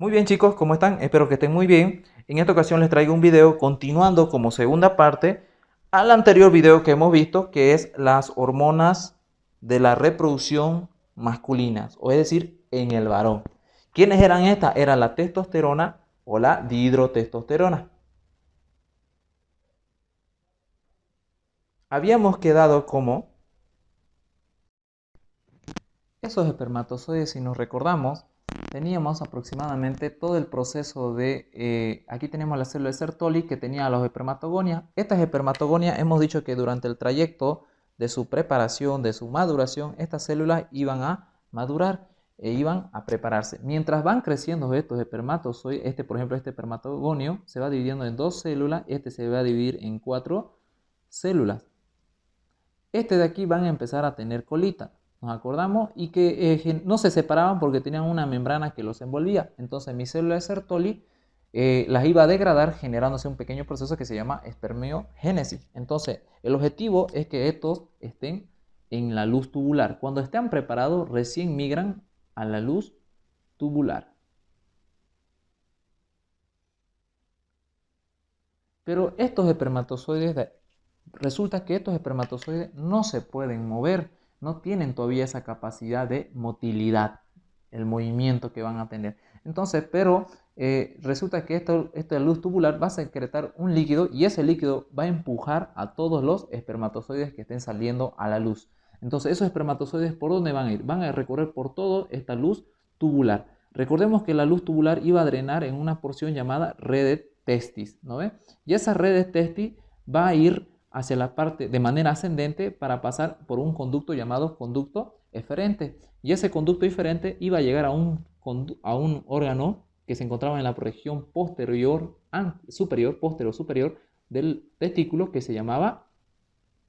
Muy bien chicos, ¿cómo están? Espero que estén muy bien. En esta ocasión les traigo un video continuando como segunda parte al anterior video que hemos visto, que es las hormonas de la reproducción masculinas, o es decir, en el varón. ¿Quiénes eran estas? Era la testosterona o la dihidrotestosterona. Habíamos quedado como esos espermatozoides, si nos recordamos, teníamos aproximadamente todo el proceso de, aquí tenemos la célula de Sertoli que tenía los espermatogonias. Estas espermatogonias hemos dicho que durante el trayecto de su preparación, de su maduración, estas células iban a madurar e iban a prepararse. Mientras van creciendo estos espermatozoides, por ejemplo, este espermatogonio se va dividiendo en dos células, este se va a dividir en cuatro células. Este de aquí van a empezar a tener colita, nos acordamos, y que no se separaban porque tenían una membrana que los envolvía. Entonces mi célula de Sertoli las iba a degradar generándose un pequeño proceso que se llama espermiogénesis. Entonces el objetivo es que estos estén en la luz tubular. Cuando estén preparados recién migran a la luz tubular. Pero estos espermatozoides, resulta que estos espermatozoides no se pueden mover, no tienen todavía esa capacidad de motilidad, el movimiento que van a tener. Entonces, pero resulta que esta luz tubular va a secretar un líquido y ese líquido va a empujar a todos los espermatozoides que estén saliendo a la luz. Entonces, esos espermatozoides, ¿por dónde van a ir? Van a recorrer por toda esta luz tubular. Recordemos que la luz tubular iba a drenar en una porción llamada red de testis, ¿no ve? Y esa red de testis va a ir hacia la parte de manera ascendente para pasar por un conducto llamado conducto eferente. Y ese conducto eferente iba a llegar a un órgano que se encontraba en la región posterior, superior del testículo que se llamaba,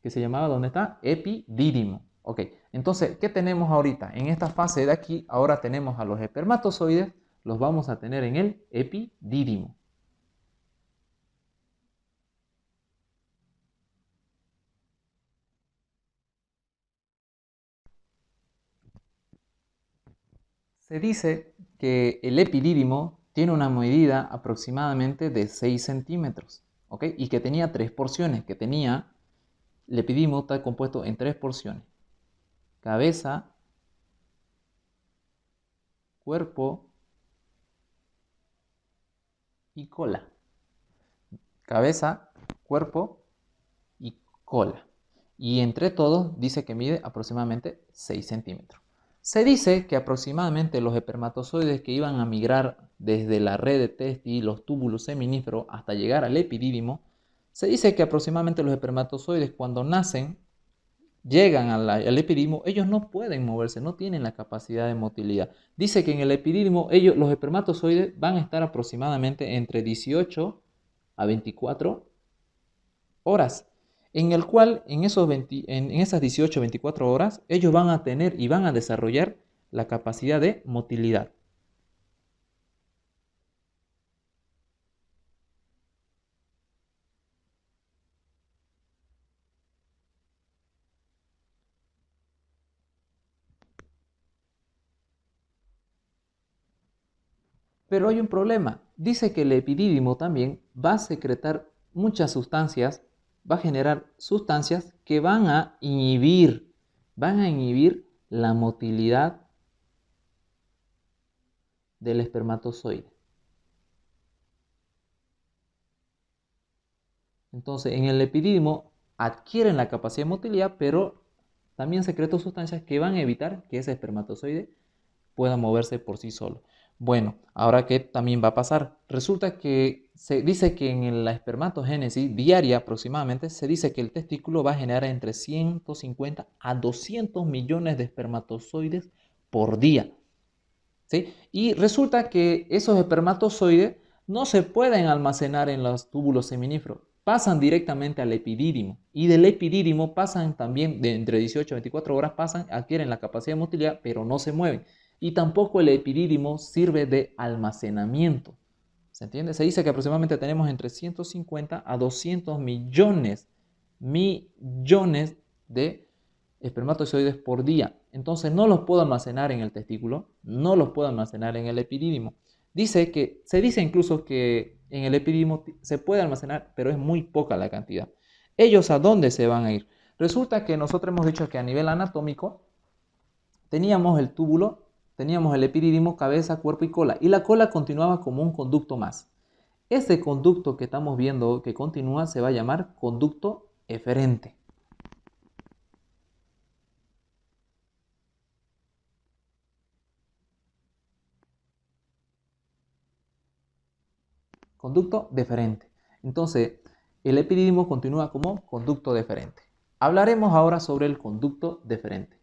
¿dónde está? Epidídimo. Ok, entonces, ¿qué tenemos ahorita? En esta fase de aquí, ahora tenemos a los espermatozoides, los vamos a tener en el epidídimo. Se dice que el epidídimo tiene una medida aproximadamente de 6 centímetros, ¿ok? Y que tenía tres porciones, el epidídimo está compuesto en tres porciones: cabeza, cuerpo y cola. Cabeza, cuerpo y cola. Y entre todos dice que mide aproximadamente 6 centímetros. Se dice que aproximadamente los espermatozoides que iban a migrar desde la red de testis, los túbulos seminíferos, hasta llegar al epidídimo, se dice que aproximadamente los espermatozoides cuando nacen, llegan al epidídimo, ellos no pueden moverse, no tienen la capacidad de motilidad. Dice que en el epidídimo los espermatozoides van a estar aproximadamente entre 18 a 24 horas, en el cual en esas 18 o 24 horas ellos van a tener y van a desarrollar la capacidad de motilidad. Pero hay un problema. Dice que el epidídimo también va a secretar muchas sustancias, va a generar sustancias que van a inhibir la motilidad del espermatozoide. Entonces, en el epidídimo adquieren la capacidad de motilidad, pero también secretan sustancias que van a evitar que ese espermatozoide pueda moverse por sí solo. Bueno, ahora qué también va a pasar. Resulta que se dice que en la espermatogénesis diaria aproximadamente, se dice que el testículo va a generar entre 150 a 200 millones de espermatozoides por día. ¿Sí? Y resulta que esos espermatozoides no se pueden almacenar en los túbulos seminíferos, pasan directamente al epidídimo y del epidídimo pasan también de entre 18 a 24 horas, adquieren la capacidad de motilidad, pero no se mueven. Y tampoco el epidídimo sirve de almacenamiento. ¿Se entiende? Se dice que aproximadamente tenemos entre 150 a 200 millones de espermatozoides por día. Entonces no los puedo almacenar en el testículo, no los puedo almacenar en el epidídimo. Se dice incluso que en el epididimo se puede almacenar, pero es muy poca la cantidad. ¿Ellos a dónde se van a ir? Resulta que nosotros hemos dicho que a nivel anatómico teníamos el túbulo, teníamos el epididimo, cabeza, cuerpo y cola, y la cola continuaba como un conducto más. Ese conducto que estamos viendo que continúa se va a llamar conducto eferente. Conducto deferente. Entonces, el epididimo continúa como conducto deferente. Hablaremos ahora sobre el conducto deferente.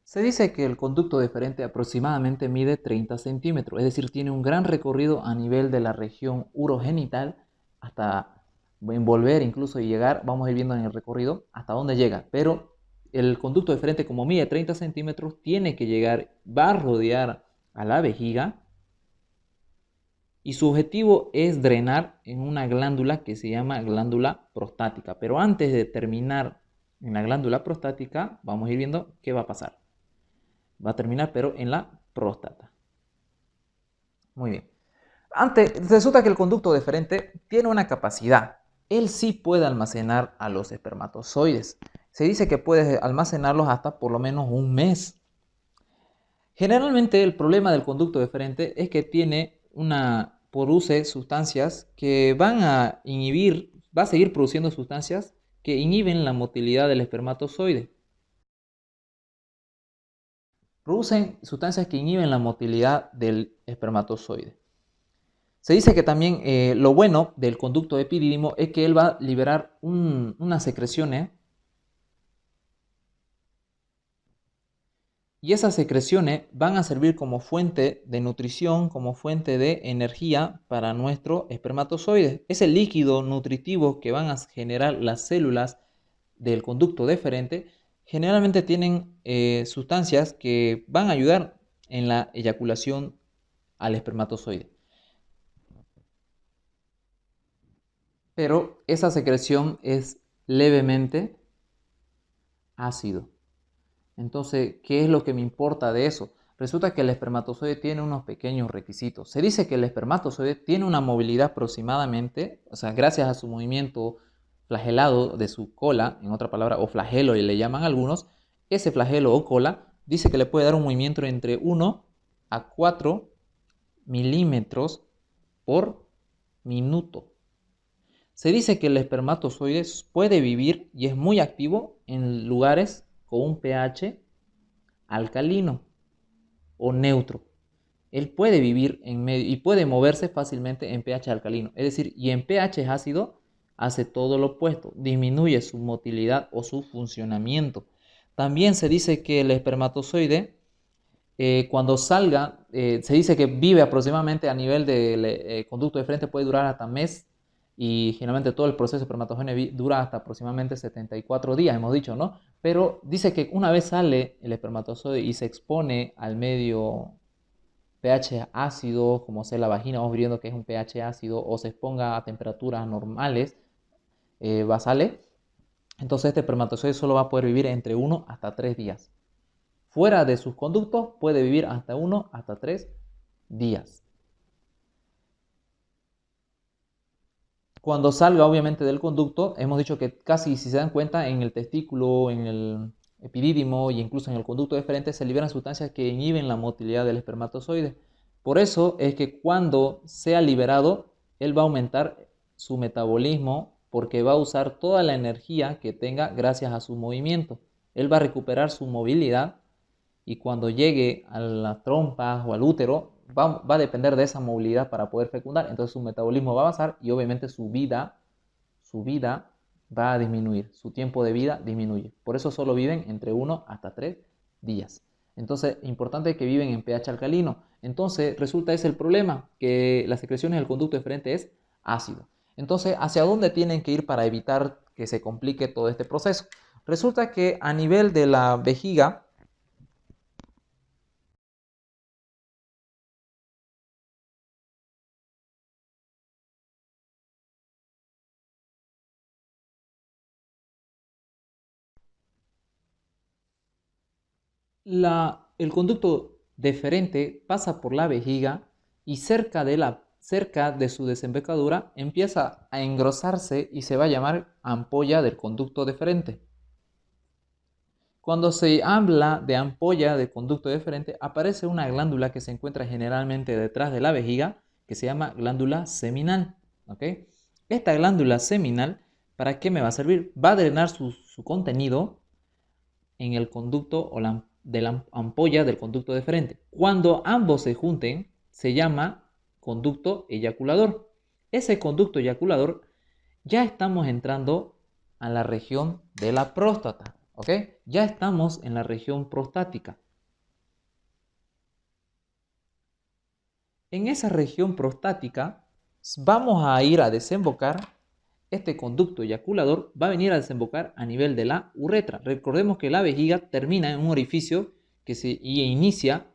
Se dice que el conducto deferente aproximadamente mide 30 centímetros, es decir, tiene un gran recorrido a nivel de la región urogenital hasta envolver incluso y llegar, vamos a ir viendo en el recorrido hasta dónde llega, pero el conducto deferente como mide 30 centímetros tiene que llegar, va a rodear a la vejiga y su objetivo es drenar en una glándula que se llama glándula prostática, pero antes de terminar en la glándula prostática, vamos a ir viendo qué va a pasar. Va a terminar, pero en la próstata. Muy bien. Antes, resulta que el conducto deferente tiene una capacidad. Él sí puede almacenar a los espermatozoides. Se dice que puede almacenarlos hasta por lo menos un mes. Generalmente el problema del conducto deferente es que produce sustancias que van a inhibir, va a seguir produciendo sustancias que inhiben la motilidad del espermatozoide. Producen sustancias que inhiben la motilidad del espermatozoide. Se dice que también lo bueno del conducto epidídimo es que él va a liberar unas secreciones y esas secreciones van a servir como fuente de nutrición, como fuente de energía para nuestro espermatozoide. Ese líquido nutritivo que van a generar las células del conducto deferente generalmente tienen sustancias que van a ayudar en la eyaculación al espermatozoide. Pero esa secreción es levemente ácido. Entonces, ¿qué es lo que me importa de eso? Resulta que el espermatozoide tiene unos pequeños requisitos. Se dice que el espermatozoide tiene una movilidad aproximadamente, o sea, gracias a su movimiento flagelado de su cola, en otra palabra, o flagelo y le llaman algunos, ese flagelo o cola dice que le puede dar un movimiento entre 1 a 4 milímetros por minuto. Se dice que el espermatozoide puede vivir y es muy activo en lugares con un pH alcalino o neutro. Él puede vivir en medio y puede moverse fácilmente en pH alcalino. Es decir, y en pH ácido hace todo lo opuesto, disminuye su motilidad o su funcionamiento. También se dice que el espermatozoide, cuando salga, se dice que vive aproximadamente a nivel del conducto de frente, puede durar hasta mes y generalmente todo el proceso espermatogéneo dura hasta aproximadamente 74 días, hemos dicho, ¿no? Pero dice que una vez sale el espermatozoide y se expone al medio pH ácido, como sea la vagina, vamos viendo que es un pH ácido, o se exponga a temperaturas normales, basales, entonces este espermatozoide solo va a poder vivir entre 1 hasta 3 días. Fuera de sus conductos puede vivir hasta 1 hasta 3 días. Cuando salga obviamente del conducto, hemos dicho que casi, si se dan cuenta, en el testículo, en el epidídimo e incluso en el conducto deferente se liberan sustancias que inhiben la motilidad del espermatozoide. Por eso es que cuando sea liberado, él va a aumentar su metabolismo porque va a usar toda la energía que tenga gracias a su movimiento. Él va a recuperar su movilidad y cuando llegue a las trompas o al útero va a depender de esa movilidad para poder fecundar. Entonces su metabolismo va a avanzar y obviamente su vida va a disminuir, su tiempo de vida disminuye. Por eso solo viven entre 1 hasta 3 días. Entonces, importante que viven en pH alcalino. Entonces, resulta ese el problema, que las secreciones del conducto deferente es ácido. Entonces, ¿hacia dónde tienen que ir para evitar que se complique todo este proceso? Resulta que a nivel de la vejiga, El conducto deferente pasa por la vejiga y cerca de su desembocadura empieza a engrosarse y se va a llamar ampolla del conducto deferente. Cuando se habla de ampolla de conducto deferente, aparece una glándula que se encuentra generalmente detrás de la vejiga, que se llama glándula seminal. ¿Ok? Esta glándula seminal, ¿para qué me va a servir? Va a drenar su contenido en el conducto de la ampolla del conducto deferente. Cuando ambos se junten, se llama conducto eyaculador. Ese conducto eyaculador ya estamos entrando a la región de la próstata, ¿ok? Ya estamos en la región prostática. En esa región prostática vamos a ir a desembocar, este conducto eyaculador va a venir a desembocar a nivel de la uretra. Recordemos que la vejiga termina en un orificio y inicia,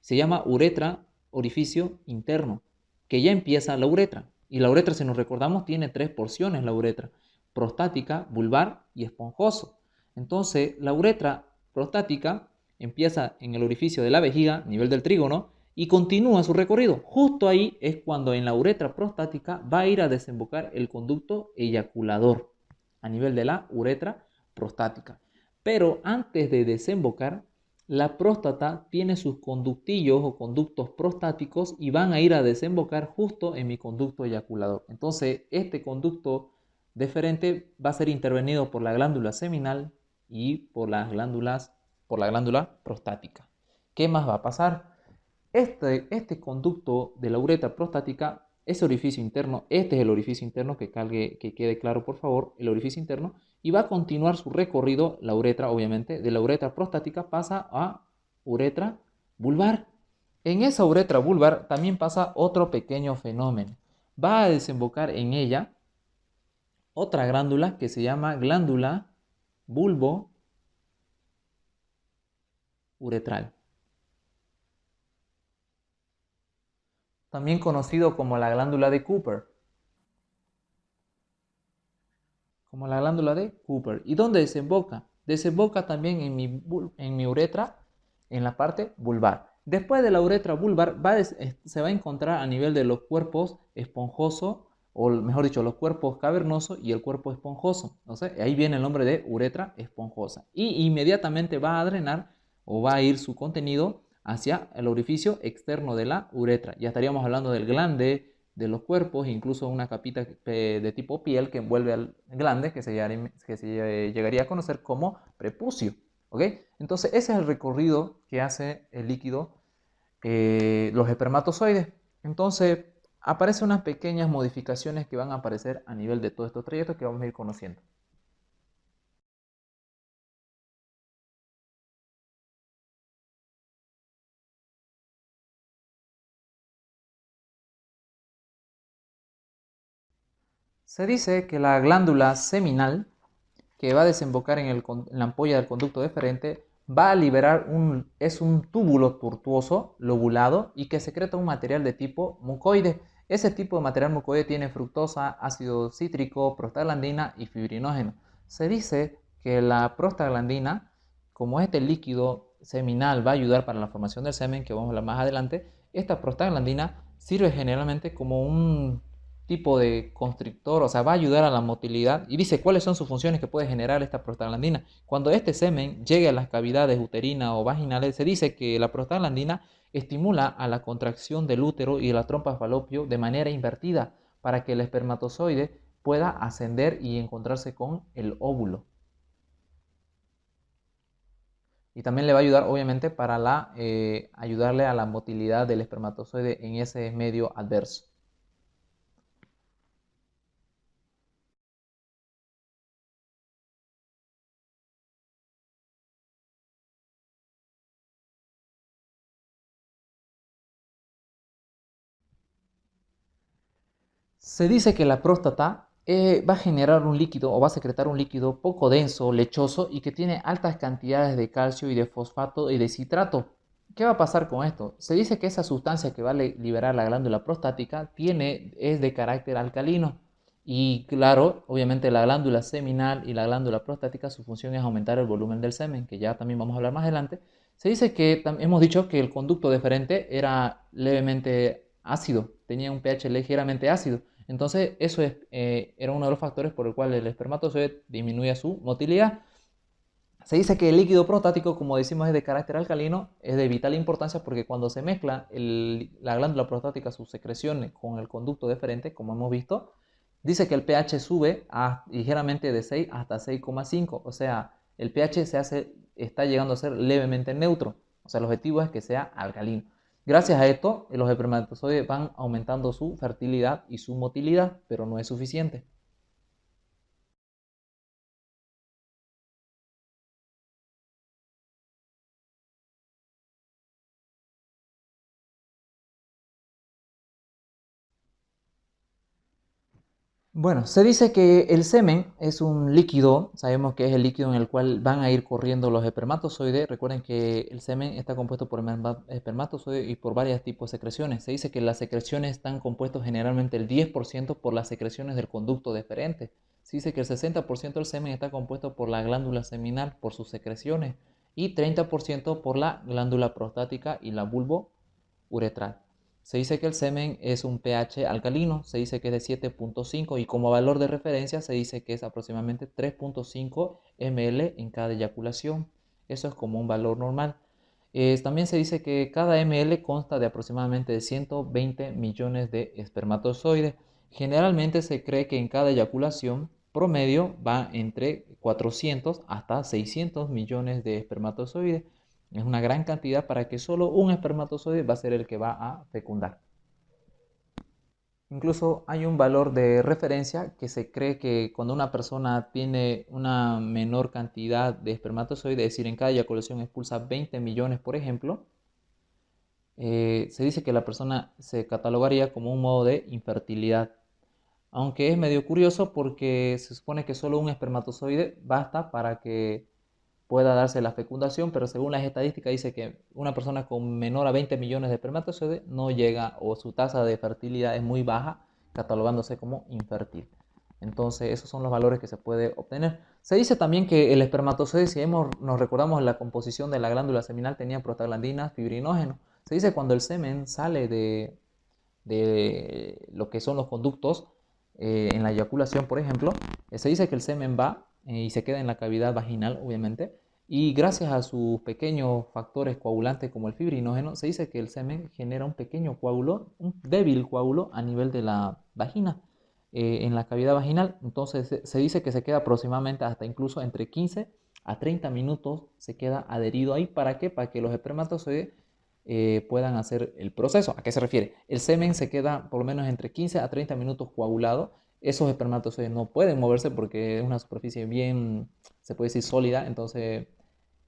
se llama uretra, orificio interno, que ya empieza la uretra. Y la uretra, si nos recordamos, tiene tres porciones la uretra: prostática, vulvar y esponjoso. Entonces, la uretra prostática empieza en el orificio de la vejiga, nivel del trígono, y continúa su recorrido. Justo ahí es cuando en la uretra prostática va a ir a desembocar el conducto eyaculador a nivel de la uretra prostática. Pero antes de desembocar, la próstata tiene sus conductillos o conductos prostáticos y van a ir a desembocar justo en mi conducto eyaculador. Entonces, este conducto deferente va a ser intervenido por la glándula seminal y por la glándula prostática. ¿Qué más va a pasar? Este conducto de la uretra prostática, ese orificio interno, este es el orificio interno, que quede claro por favor, el orificio interno, y va a continuar su recorrido, la uretra obviamente, de la uretra prostática pasa a uretra vulvar. En esa uretra vulvar también pasa otro pequeño fenómeno. Va a desembocar en ella otra glándula que se llama glándula bulbo uretral, también conocido como la glándula de Cooper. Como la glándula de Cooper. ¿Y dónde desemboca? Desemboca también en mi uretra, en la parte vulvar. Después de la uretra vulvar se va a encontrar a nivel de los cuerpos esponjoso, o mejor dicho, los cuerpos cavernoso y el cuerpo esponjoso. Ahí viene el nombre de uretra esponjosa. Y inmediatamente va a drenar o va a ir su contenido hacia el orificio externo de la uretra. Ya estaríamos hablando del glande, de los cuerpos, incluso una capita de tipo piel que envuelve al glande, que se llegaría a conocer como prepucio. ¿Ok? Entonces ese es el recorrido que hace el líquido, los espermatozoides. Entonces aparecen unas pequeñas modificaciones que van a aparecer a nivel de todos estos trayectos que vamos a ir conociendo. Se dice que la glándula seminal, que va a desembocar en la ampolla del conducto deferente, va a liberar es un túbulo tortuoso, lobulado, y que secreta un material de tipo mucoide. Ese tipo de material mucoide tiene fructosa, ácido cítrico, prostaglandina y fibrinógeno. Se dice que la prostaglandina, como este líquido seminal va a ayudar para la formación del semen, que vamos a hablar más adelante, esta prostaglandina sirve generalmente como un tipo de constrictor, o sea, va a ayudar a la motilidad, y dice cuáles son sus funciones que puede generar esta prostaglandina. Cuando este semen llegue a las cavidades uterinas o vaginales, se dice que la prostaglandina estimula a la contracción del útero y de la trompa falopio de manera invertida para que el espermatozoide pueda ascender y encontrarse con el óvulo. Y también le va a ayudar, obviamente, para ayudarle a la motilidad del espermatozoide en ese medio adverso. Se dice que la próstata va a generar un líquido o va a secretar un líquido poco denso, lechoso y que tiene altas cantidades de calcio y de fosfato y de citrato. ¿Qué va a pasar con esto? Se dice que esa sustancia que va a liberar la glándula prostática es de carácter alcalino. Y claro, obviamente la glándula seminal y la glándula prostática, su función es aumentar el volumen del semen, que ya también vamos a hablar más adelante. Se dice que, hemos dicho que el conducto deferente era levemente ácido, tenía un pH ligeramente ácido. Entonces, eso era uno de los factores por el cual el espermatozoide disminuía su motilidad. Se dice que el líquido prostático, como decimos, es de carácter alcalino, es de vital importancia porque cuando se mezcla la glándula prostática, sus secreciones con el conducto deferente, como hemos visto, dice que el pH sube ligeramente de 6 hasta 6,5, o sea, el pH está llegando a ser levemente neutro, o sea, el objetivo es que sea alcalino. Gracias a esto, los espermatozoides van aumentando su fertilidad y su motilidad, pero no es suficiente. Bueno, se dice que el semen es un líquido, sabemos que es el líquido en el cual van a ir corriendo los espermatozoides. Recuerden que el semen está compuesto por espermatozoides y por varios tipos de secreciones. Se dice que las secreciones están compuestas generalmente el 10% por las secreciones del conducto deferente. Se dice que el 60% del semen está compuesto por la glándula seminal, por sus secreciones, y 30% por la glándula prostática y la bulbo uretral. Se dice que el semen es un pH alcalino, se dice que es de 7,5 y como valor de referencia se dice que es aproximadamente 3,5 ml en cada eyaculación. Eso es como un valor normal. También se dice que cada ml consta de aproximadamente de 120 millones de espermatozoides. Generalmente se cree que en cada eyaculación promedio va entre 400 hasta 600 millones de espermatozoides. Es una gran cantidad para que solo un espermatozoide va a ser el que va a fecundar. Incluso hay un valor de referencia que se cree que cuando una persona tiene una menor cantidad de espermatozoides, es decir, en cada eyaculación expulsa 20 millones, por ejemplo, se dice que la persona se catalogaría como un modo de infertilidad. Aunque es medio curioso porque se supone que solo un espermatozoide basta para que pueda darse la fecundación, pero según las estadísticas dice que una persona con menor a 20 millones de espermatozoides no llega o su tasa de fertilidad es muy baja, catalogándose como infértil. Entonces, esos son los valores que se puede obtener. Se dice también que el espermatozoide, si nos recordamos la composición de la glándula seminal, tenía prostaglandinas, fibrinógeno. Se dice que cuando el semen sale de lo que son los conductos en la eyaculación, por ejemplo, se dice que el semen va y se queda en la cavidad vaginal, obviamente, y gracias a sus pequeños factores coagulantes como el fibrinógeno, se dice que el semen genera un pequeño coágulo, un débil coágulo a nivel de la vagina, en la cavidad vaginal. Entonces se dice que se queda aproximadamente hasta incluso entre 15 a 30 minutos se queda adherido ahí. ¿Para qué? Para que los espermatozoides puedan hacer el proceso. ¿A qué se refiere? El semen se queda por lo menos entre 15 a 30 minutos coagulado. Esos espermatozoides no pueden moverse porque es una superficie bien, se puede decir sólida, entonces,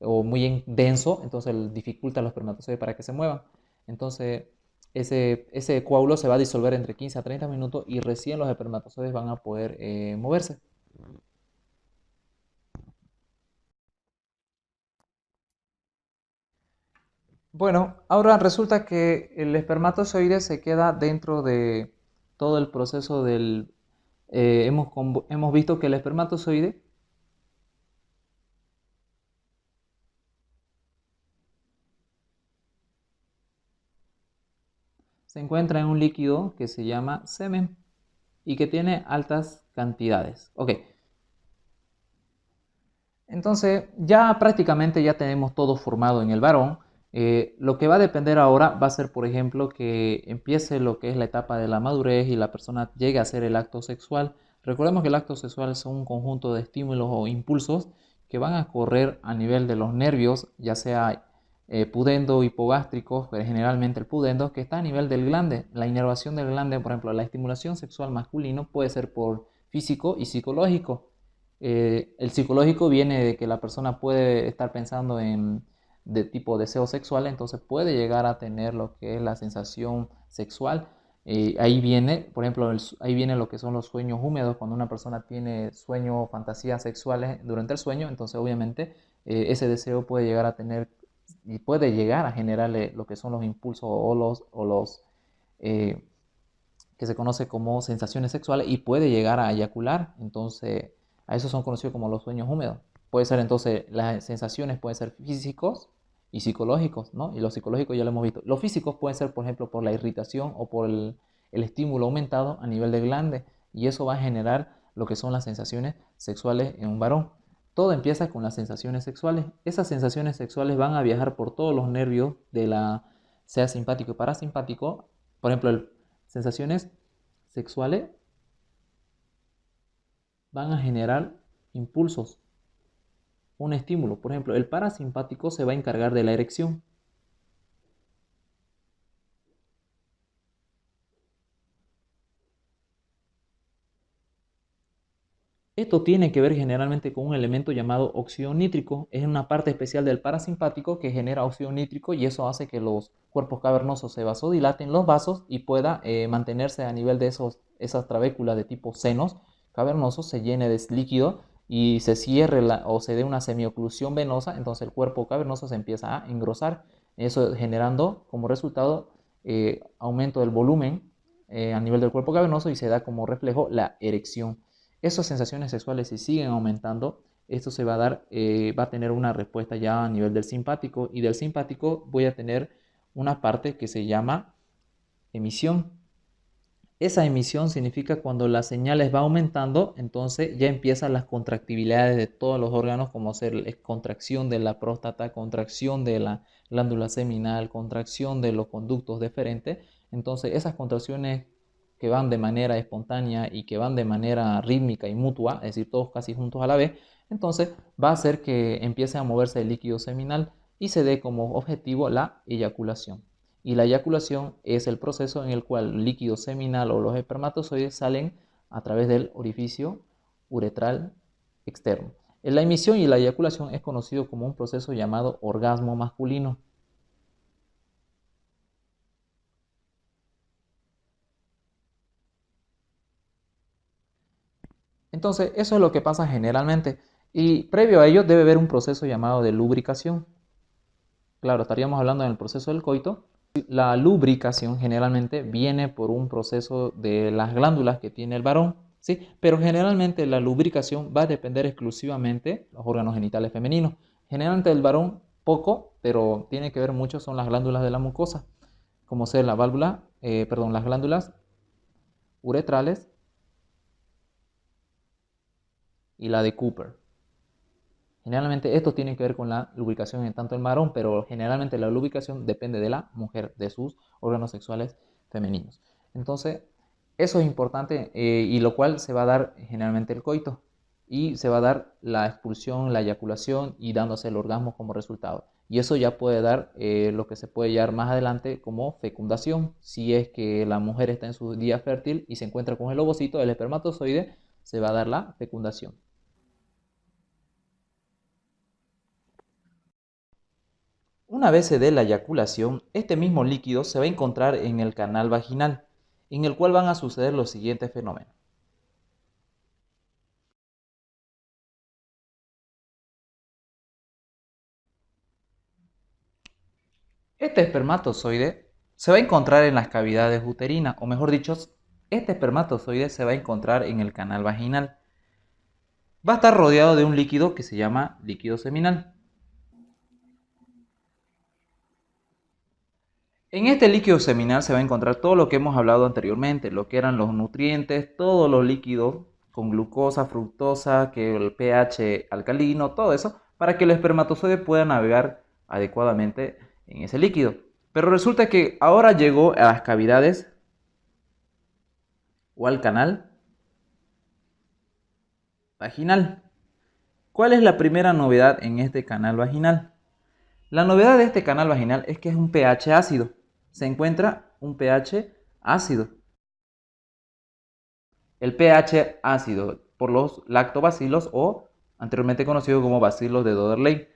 o muy denso, entonces dificulta a los espermatozoides para que se muevan. Entonces, ese coágulo se va a disolver entre 15 a 30 minutos y recién los espermatozoides van a poder moverse. Bueno, ahora resulta que el espermatozoide se queda dentro de todo el proceso del... hemos visto que el espermatozoide se encuentra en un líquido que se llama semen y que tiene altas cantidades. Ok, entonces ya prácticamente ya tenemos todo formado en el varón. Lo que va a depender ahora va a ser, por ejemplo, que empiece lo que es la etapa de la madurez y la persona llegue a hacer el acto sexual. Recordemos que el acto sexual son un conjunto de estímulos o impulsos que van a correr a nivel de los nervios, ya sea pudendo o hipogástricos, pero generalmente el pudendo, que está a nivel del glande. La inervación del glande, por ejemplo, la estimulación sexual masculino puede ser por físico y psicológico. El psicológico viene de que la persona puede estar pensando en de tipo deseo sexual, entonces puede llegar a tener lo que es la sensación sexual. Ahí viene, por ejemplo, ahí viene lo que son los sueños húmedos, cuando una persona tiene sueños o fantasías sexuales durante el sueño, entonces obviamente ese deseo puede llegar a tener y puede llegar a generarle lo que son los impulsos o los eh, que se conoce como sensaciones sexuales y puede llegar a eyacular. Entonces, a eso son conocidos como los sueños húmedos. Puede ser entonces, las sensaciones pueden ser físicos y psicológicos, ¿no? Y los psicológicos ya lo hemos visto. Los físicos pueden ser, por ejemplo, por la irritación o por el estímulo aumentado a nivel de glande, y eso va a generar lo que son las sensaciones sexuales en un varón. Todo empieza con las sensaciones sexuales. Esas sensaciones sexuales van a viajar por todos los nervios de sea simpático y parasimpático. Por ejemplo, sensaciones sexuales van a generar impulsos, un estímulo. Por ejemplo, el parasimpático se va a encargar de la erección. Esto tiene que ver generalmente con un elemento llamado óxido nítrico. Es una parte especial del parasimpático que genera óxido nítrico, y eso hace que los cuerpos cavernosos se vasodilaten los vasos y pueda mantenerse a nivel de esas trabéculas de tipo senos cavernosos, se llene de líquido y se cierre o se dé una semioclusión venosa. Entonces el cuerpo cavernoso se empieza a engrosar, eso generando como resultado aumento del volumen a nivel del cuerpo cavernoso, y se da como reflejo la erección. Esas sensaciones sexuales, si siguen aumentando, esto se va a dar, va a tener una respuesta ya a nivel del simpático, y del simpático voy a tener una parte que se llama emisión. Esa emisión significa cuando las señales va aumentando, entonces ya empiezan las contractibilidades de todos los órganos, como ser contracción de la próstata, contracción de la glándula seminal, contracción de los conductos deferentes. Entonces esas contracciones que van de manera espontánea y que van de manera rítmica y mutua, es decir, todos casi juntos a la vez, entonces va a hacer que empiece a moverse el líquido seminal y se dé como objetivo la eyaculación. Y la eyaculación es el proceso en el cual el líquido seminal o los espermatozoides salen a través del orificio uretral externo. En la emisión y la eyaculación es conocido como un proceso llamado orgasmo masculino. Entonces, eso es lo que pasa generalmente. Y previo a ello debe haber un proceso llamado de lubricación. Claro, estaríamos hablando en el proceso del coito. La lubricación generalmente viene por un proceso de las glándulas que tiene el varón, ¿sí? Pero generalmente la lubricación va a depender exclusivamente de los órganos genitales femeninos. Generalmente el varón poco, pero tiene que ver mucho son las glándulas de la mucosa, como ser la válvula, las glándulas uretrales y la de Cooper. Generalmente esto tiene que ver con la lubricación en tanto el varón, pero generalmente la lubricación depende de la mujer, de sus órganos sexuales femeninos. Entonces, eso es importante, y lo cual se va a dar generalmente el coito, y se va a dar la expulsión, la eyaculación y dándose el orgasmo como resultado. Y eso ya puede dar lo que se puede llamar más adelante como fecundación. Si es que la mujer está en su día fértil y se encuentra con el ovocito, el espermatozoide, se va a dar la fecundación. Una vez se dé la eyaculación, este mismo líquido se va a encontrar en el canal vaginal, en el cual van a suceder los siguientes fenómenos. Este espermatozoide se va a encontrar en las cavidades uterinas, o mejor dicho, este espermatozoide se va a encontrar en el canal vaginal. Va a estar rodeado de un líquido que se llama líquido seminal. En este líquido seminal se va a encontrar todo lo que hemos hablado anteriormente, lo que eran los nutrientes, todos los líquidos con glucosa, fructosa, que el pH alcalino, todo eso, para que el espermatozoide pueda navegar adecuadamente en ese líquido. Pero resulta que ahora llegó a las cavidades o al canal vaginal. ¿Cuál es la primera novedad en este canal vaginal? La novedad de este canal vaginal es que es un pH ácido. Se encuentra un pH ácido. El pH ácido por los lactobacilos, o anteriormente conocido como bacilos de Doderley.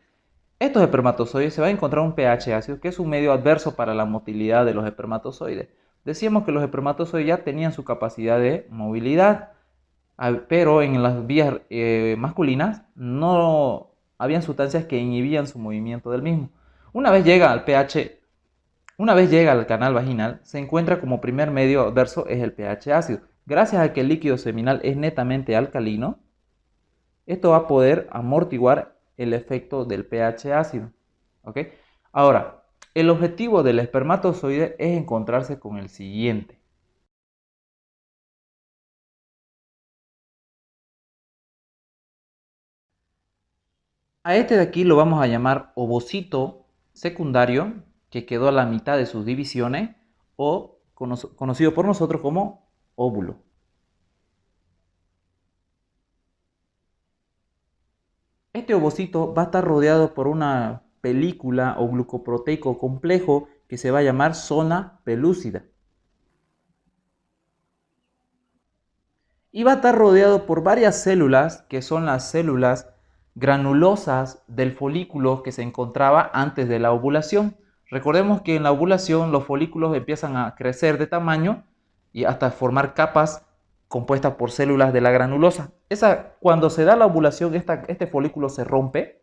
Estos espermatozoides se va a encontrar un pH ácido, que es un medio adverso para la motilidad de los espermatozoides. Decíamos que los espermatozoides ya tenían su capacidad de movilidad, pero en las vías masculinas no habían sustancias que inhibían su movimiento del mismo. Una vez llega al pH Una vez llega al canal vaginal, se encuentra como primer medio adverso es el pH ácido. Gracias a que el líquido seminal es netamente alcalino, esto va a poder amortiguar el efecto del pH ácido. ¿Ok? Ahora, el objetivo del espermatozoide es encontrarse con el siguiente. A este de aquí lo vamos a llamar ovocito secundario, que quedó a la mitad de sus divisiones, o conocido por nosotros como óvulo. Este ovocito va a estar rodeado por una película o glucoproteico complejo que se va a llamar zona pelúcida. Y va a estar rodeado por varias células, que son las células granulosas del folículo que se encontraba antes de la ovulación. Recordemos que en la ovulación los folículos empiezan a crecer de tamaño y hasta formar capas compuestas por células de la granulosa. Cuando se da la ovulación, este folículo se rompe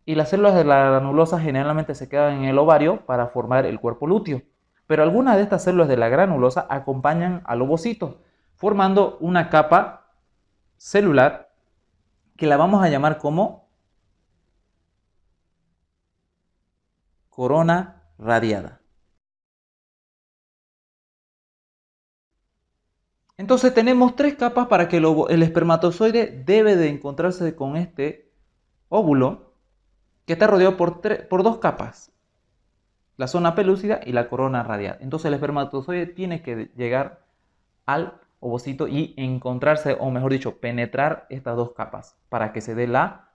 y las células de la granulosa generalmente se quedan en el ovario para formar el cuerpo lúteo. Pero algunas de estas células de la granulosa acompañan al ovocito, formando una capa celular que la vamos a llamar como corona radiada. Entonces tenemos tres capas para que el espermatozoide debe de encontrarse con este óvulo que está rodeado por dos capas, la zona pelúcida y la corona radial. Entonces el espermatozoide tiene que llegar al ovocito y encontrarse, o mejor dicho, penetrar estas dos capas para que se dé la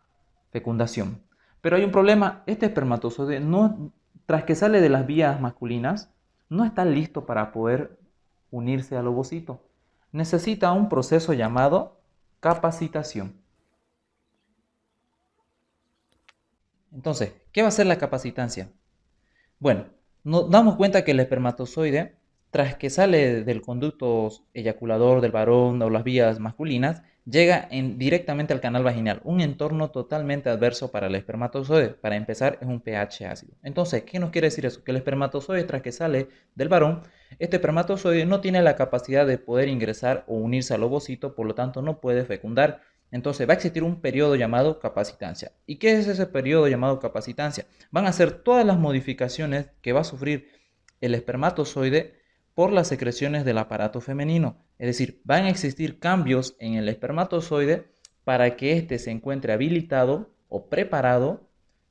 fecundación. Pero hay un problema, este espermatozoide no, tras que sale de las vías masculinas, no está listo para poder unirse al ovocito. Necesita un proceso llamado capacitación. Entonces, ¿qué va a ser la capacitancia? Bueno, nos damos cuenta que el espermatozoide, tras que sale del conducto eyaculador del varón o las vías masculinas, llega directamente al canal vaginal, un entorno totalmente adverso para el espermatozoide. Para empezar, es un pH ácido. Entonces, ¿qué nos quiere decir eso? Que el espermatozoide, tras que sale del varón, este espermatozoide no tiene la capacidad de poder ingresar o unirse al ovocito, por lo tanto no puede fecundar. Entonces va a existir un periodo llamado capacitancia. ¿Y qué es ese periodo llamado capacitancia? Van a ser todas las modificaciones que va a sufrir el espermatozoide por las secreciones del aparato femenino. Es decir, van a existir cambios en el espermatozoide para que éste se encuentre habilitado o preparado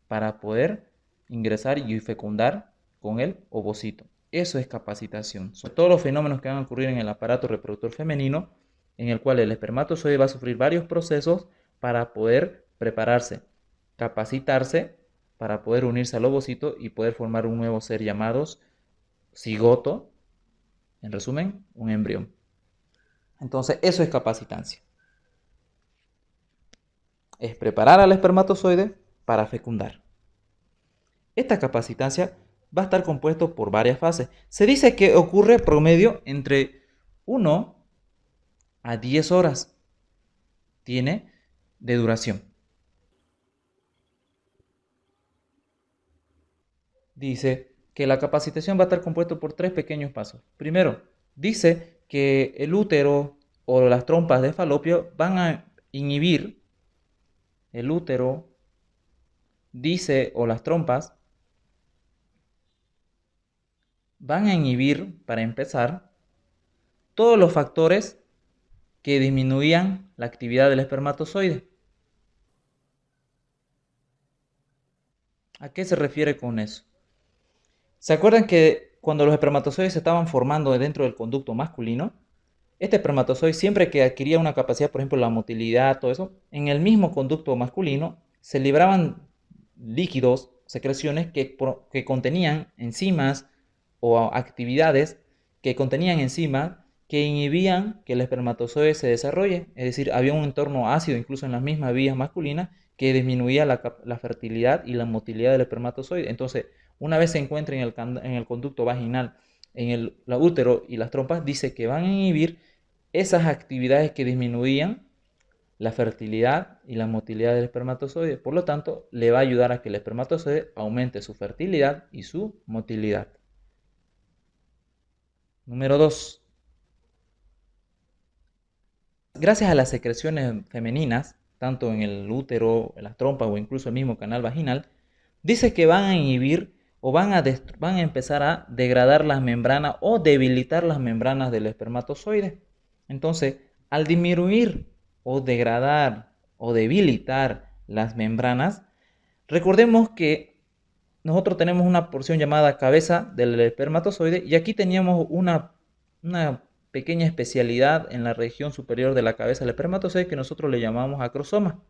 para poder ingresar y fecundar con el ovocito. Eso es capacitación. Son todos los fenómenos que van a ocurrir en el aparato reproductor femenino, en el cual el espermatozoide va a sufrir varios procesos para poder prepararse, capacitarse, para poder unirse al ovocito y poder formar un nuevo ser llamado cigoto, en resumen, un embrión. Entonces, eso es capacitancia. Es preparar al espermatozoide para fecundar. Esta capacitancia va a estar compuesto por varias fases. Se dice que ocurre promedio entre 1 a 10 horas. Tiene de duración. Dice que la capacitación va a estar compuesto por tres pequeños pasos. Primero, dice que el útero o las trompas de falopio van a inhibir el útero, dice, o las trompas van a inhibir, para empezar, todos los factores que disminuían la actividad del espermatozoide. ¿A qué se refiere con eso? ¿Se acuerdan que cuando los espermatozoides se estaban formando dentro del conducto masculino, este espermatozoide siempre que adquiría una capacidad, por ejemplo, la motilidad, todo eso, en el mismo conducto masculino se libraban líquidos, secreciones que contenían enzimas o actividades que contenían enzimas que inhibían que el espermatozoide se desarrolle. Es decir, había un entorno ácido incluso en las mismas vías masculinas que disminuía la fertilidad y la motilidad del espermatozoide. Entonces, una vez se encuentra en el conducto vaginal, en el útero y las trompas, dice que van a inhibir esas actividades que disminuían la fertilidad y la motilidad del espermatozoide. Por lo tanto, le va a ayudar a que el espermatozoide aumente su fertilidad y su motilidad. Número 2. Gracias a las secreciones femeninas, tanto en el útero, en las trompas o incluso el mismo canal vaginal, dice que van a inhibir o van a empezar a degradar las membranas o debilitar las membranas del espermatozoide. Entonces, al disminuir o degradar o debilitar las membranas, recordemos que nosotros tenemos una porción llamada cabeza del espermatozoide y aquí teníamos una pequeña especialidad en la región superior de la cabeza del espermatozoide que nosotros le llamamos acrosoma.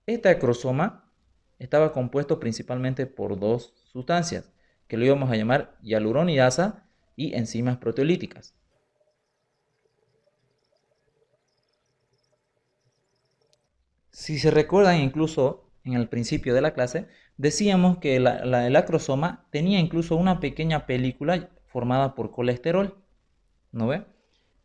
Este acrosoma estaba compuesto principalmente por dos sustancias, que lo íbamos a llamar hialuronidasa y enzimas proteolíticas. Si se recuerdan, incluso en el principio de la clase, decíamos que el acrosoma tenía incluso una pequeña película formada por colesterol, ¿no ve?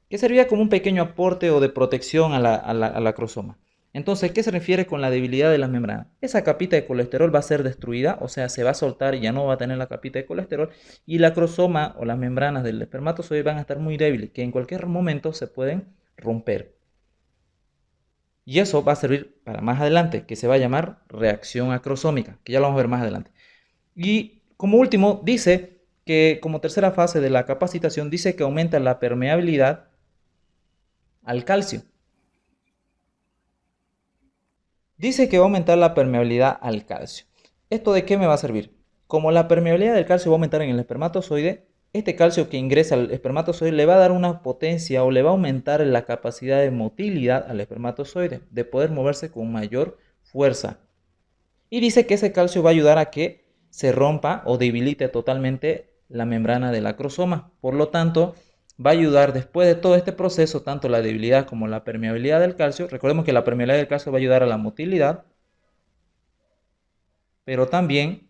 Que servía como un pequeño aporte o de protección al acrosoma. Entonces, ¿qué se refiere con la debilidad de las membranas? Esa capita de colesterol va a ser destruida, o sea, se va a soltar y ya no va a tener la capita de colesterol, y el acrosoma o las membranas del espermatozoide van a estar muy débiles, que en cualquier momento se pueden romper. Y eso va a servir para más adelante, que se va a llamar reacción acrosómica, que ya lo vamos a ver más adelante. Y como último, dice que como tercera fase de la capacitación, dice que aumenta la permeabilidad al calcio. Dice que va a aumentar la permeabilidad al calcio. ¿Esto de qué me va a servir? Como la permeabilidad del calcio va a aumentar en el espermatozoide, este calcio que ingresa al espermatozoide le va a dar una potencia o le va a aumentar la capacidad de motilidad al espermatozoide, de poder moverse con mayor fuerza. Y dice que ese calcio va a ayudar a que se rompa o debilite totalmente la membrana del acrosoma. Por lo tanto, va a ayudar después de todo este proceso, tanto la debilidad como la permeabilidad del calcio. Recordemos que la permeabilidad del calcio va a ayudar a la motilidad, pero también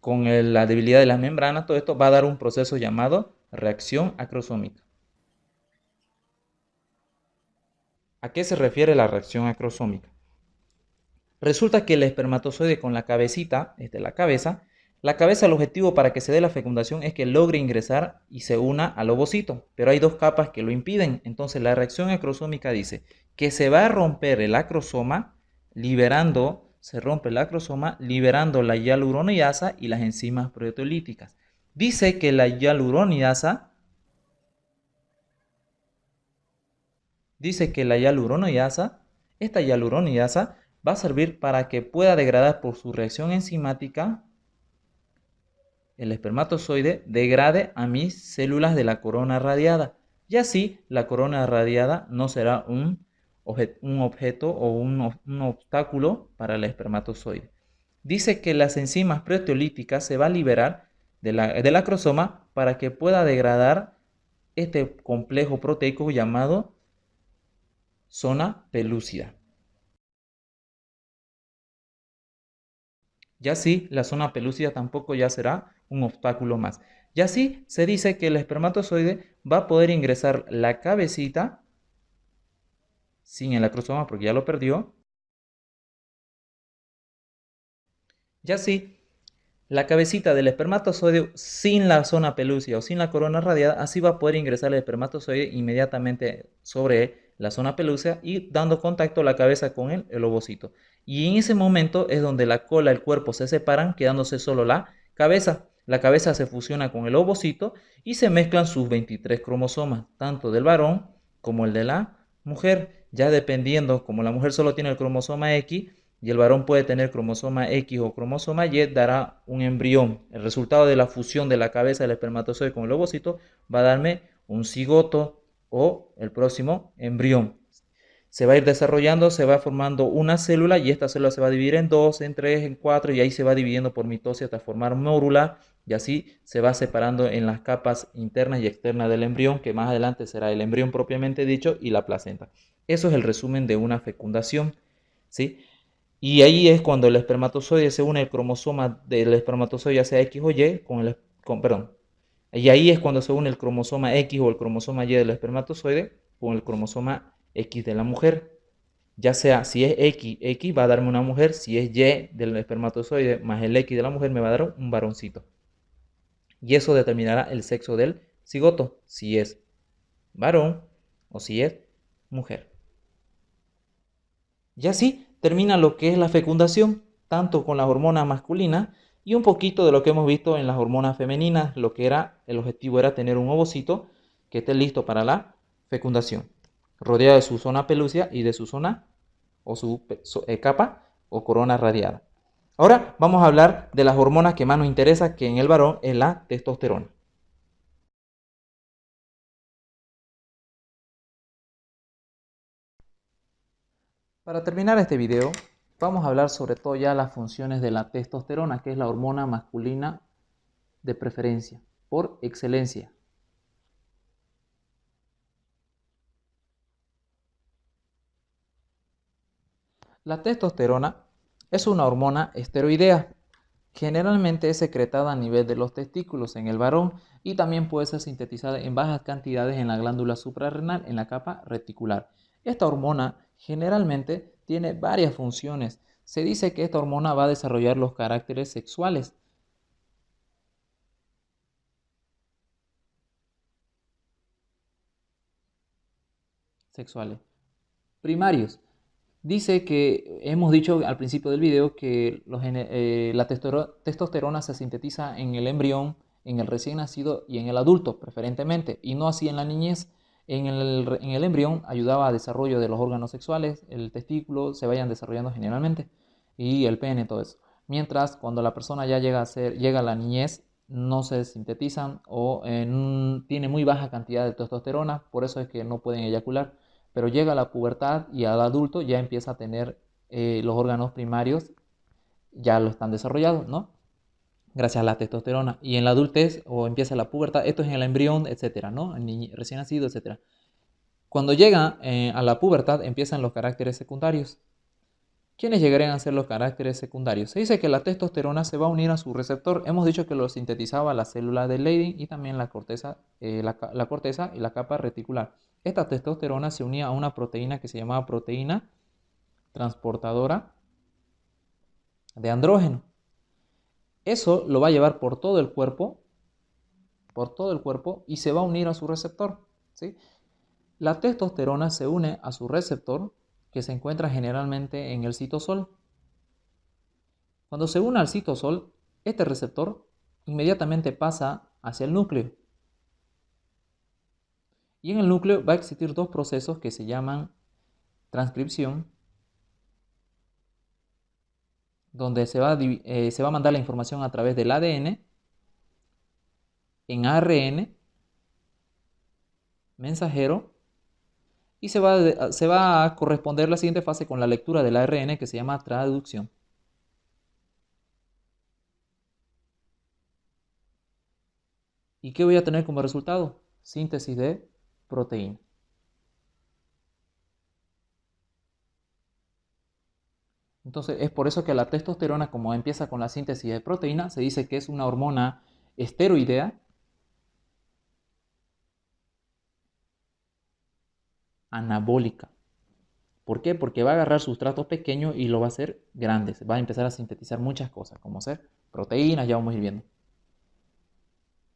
con la debilidad de las membranas, todo esto va a dar un proceso llamado reacción acrosómica. ¿A qué se refiere la reacción acrosómica? Resulta que el espermatozoide con la cabecita, la cabeza, el objetivo para que se dé la fecundación es que logre ingresar y se una al ovocito, pero hay dos capas que lo impiden. Entonces la reacción acrosómica dice que se va a romper el acrosoma se rompe el acrosoma liberando la hialuronidasa y las enzimas proteolíticas. Dice que la hialuronidasa esta hialuronidasa va a servir para que pueda degradar por su reacción enzimática el espermatozoide degrade a mis células de la corona radiada. Y así la corona radiada no será un objeto o un obstáculo para el espermatozoide. Dice que las enzimas proteolíticas se va a liberar del acrosoma para que pueda degradar este complejo proteico llamado zona pelúcida. Y así la zona pelúcida tampoco ya será un obstáculo más. Y así se dice que el espermatozoide va a poder ingresar la cabecita sin el acrosoma porque ya lo perdió. Y así la cabecita del espermatozoide sin la zona pelúcida o sin la corona radiada, así va a poder ingresar el espermatozoide inmediatamente sobre la zona pelúcida y dando contacto la cabeza con el ovocito. Y en ese momento es donde la cola y el cuerpo se separan, quedándose solo la cabeza. La cabeza se fusiona con el ovocito y se mezclan sus 23 cromosomas, tanto del varón como el de la mujer. Ya dependiendo, como la mujer solo tiene el cromosoma X, y el varón puede tener cromosoma X o cromosoma Y, dará un embrión. El resultado de la fusión de la cabeza del espermatozoide con el ovocito va a darme un cigoto o el próximo embrión. Se va a ir desarrollando, se va formando una célula y esta célula se va a dividir en 2, en 3, en 4 y ahí se va dividiendo por mitosis hasta formar mórula y así se va separando en las capas internas y externas del embrión, que más adelante será el embrión propiamente dicho y la placenta. Eso es el resumen de una fecundación, ¿sí? Y ahí es cuando el espermatozoide se une el cromosoma del espermatozoide, ya sea X o Y, perdón. Y ahí es cuando se une el cromosoma X o el cromosoma Y del espermatozoide con el cromosoma X de la mujer. Ya sea, si es X va a darme una mujer, si es Y del espermatozoide más el X de la mujer me va a dar un varoncito. Y eso determinará el sexo del cigoto, si es varón o si es mujer. Y así termina lo que es la fecundación, tanto con las hormonas masculinas y un poquito de lo que hemos visto en las hormonas femeninas, lo que era el objetivo era tener un ovocito que esté listo para la fecundación, rodeado de su zona pelúcea y de su zona o su capa o corona radiada. Ahora vamos a hablar de las hormonas que más nos interesa, que en el varón es la testosterona. Para terminar este video, vamos a hablar sobre todo ya las funciones de la testosterona, que es la hormona masculina de preferencia, por excelencia. La testosterona es una hormona esteroidea. Generalmente es secretada a nivel de los testículos en el varón y también puede ser sintetizada en bajas cantidades en la glándula suprarrenal, en la capa reticular. Esta hormona generalmente tiene varias funciones. Se dice que esta hormona va a desarrollar los caracteres sexuales. Primarios. Dice que hemos dicho al principio del video que la testosterona se sintetiza en el embrión, en el recién nacido y en el adulto preferentemente, y no así en la niñez. En el embrión ayudaba al desarrollo de los órganos sexuales, el testículo se vayan desarrollando generalmente, y el pene, todo eso. Mientras cuando la persona ya llega a la niñez, no se sintetizan o tiene muy baja cantidad de testosterona, por eso es que no pueden eyacular, pero llega a la pubertad y al adulto ya empieza a tener los órganos primarios, ya lo están desarrollados, ¿no? Gracias a la testosterona. Y en la adultez o empieza la pubertad, esto es en el embrión, etcétera, ¿no? En recién nacido, etcétera. Cuando llega a la pubertad empiezan los caracteres secundarios. ¿Quiénes llegarían a ser los caracteres secundarios? Se dice que la testosterona se va a unir a su receptor. Hemos dicho que lo sintetizaba la célula de Leydig y también la corteza y la capa reticular. Esta testosterona se unía a una proteína que se llamaba proteína transportadora de andrógeno. Eso lo va a llevar por todo el cuerpo y se va a unir a su receptor, ¿sí? La testosterona se une a su receptor, que se encuentra generalmente en el citosol. Cuando se une al citosol, este receptor inmediatamente pasa hacia el núcleo. Y en el núcleo va a existir dos procesos que se llaman transcripción, donde se va a mandar la información a través del ADN en ARN mensajero y se va a corresponder la siguiente fase con la lectura del ARN que se llama traducción. ¿Y qué voy a tener como resultado? Síntesis de proteína. Entonces es por eso que la testosterona, como empieza con la síntesis de proteína, se dice que es una hormona esteroidea anabólica. ¿Por qué? Porque va a agarrar sustratos pequeños y lo va a hacer grandes. Va a empezar a sintetizar muchas cosas, como ser proteínas, ya vamos a ir viendo.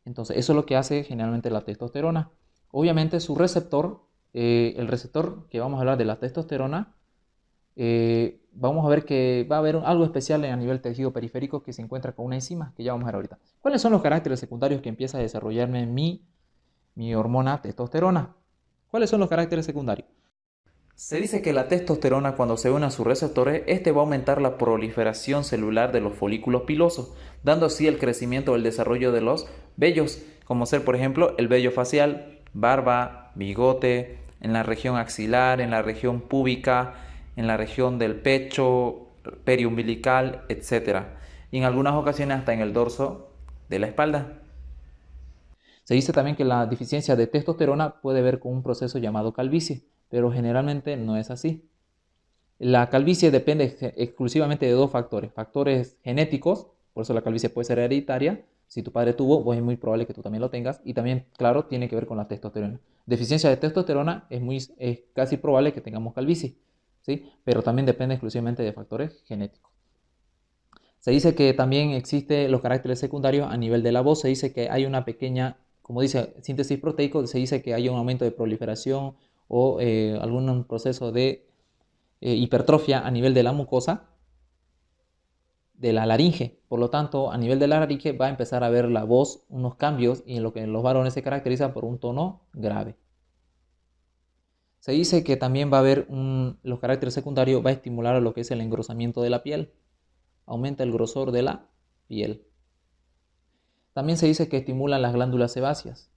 Entonces, eso es lo que hace generalmente la testosterona. Obviamente su receptor, el receptor que vamos a hablar de la testosterona, vamos a ver que va a haber algo especial a nivel tejido periférico que se encuentra con una enzima, que ya vamos a ver ahorita. ¿Cuáles son los caracteres secundarios que empieza a desarrollarme mi hormona testosterona? ¿Cuáles son los caracteres secundarios? Se dice que la testosterona cuando se une a sus receptores, este va a aumentar la proliferación celular de los folículos pilosos, dando así el crecimiento o el desarrollo de los vellos, como ser por ejemplo el vello facial, barba, bigote, en la región axilar, en la región púbica, en la región del pecho, periumbilical, etc. Y en algunas ocasiones hasta en el dorso de la espalda. Se dice también que la deficiencia de testosterona puede ver con un proceso llamado calvicie, pero generalmente no es así. La calvicie depende exclusivamente de dos factores. Factores genéticos, por eso la calvicie puede ser hereditaria. Si tu padre tuvo, pues es muy probable que tú también lo tengas. Y también, claro, tiene que ver con la testosterona. Deficiencia de testosterona es casi probable que tengamos calvicie, ¿sí? Pero también depende exclusivamente de factores genéticos. Se dice que también existen los caracteres secundarios a nivel de la voz. Se dice que hay una pequeña como dice síntesis proteico, se dice que hay un aumento de proliferación o algún proceso de hipertrofia a nivel de la mucosa de la laringe. Por lo tanto, a nivel de la laringe va a empezar a ver la voz unos cambios y en lo que en los varones se caracteriza por un tono grave. Se dice que también va a haber los caracteres secundarios, va a estimular a lo que es el engrosamiento de la piel. Aumenta el grosor de la piel. También se dice que estimulan las glándulas sebáceas.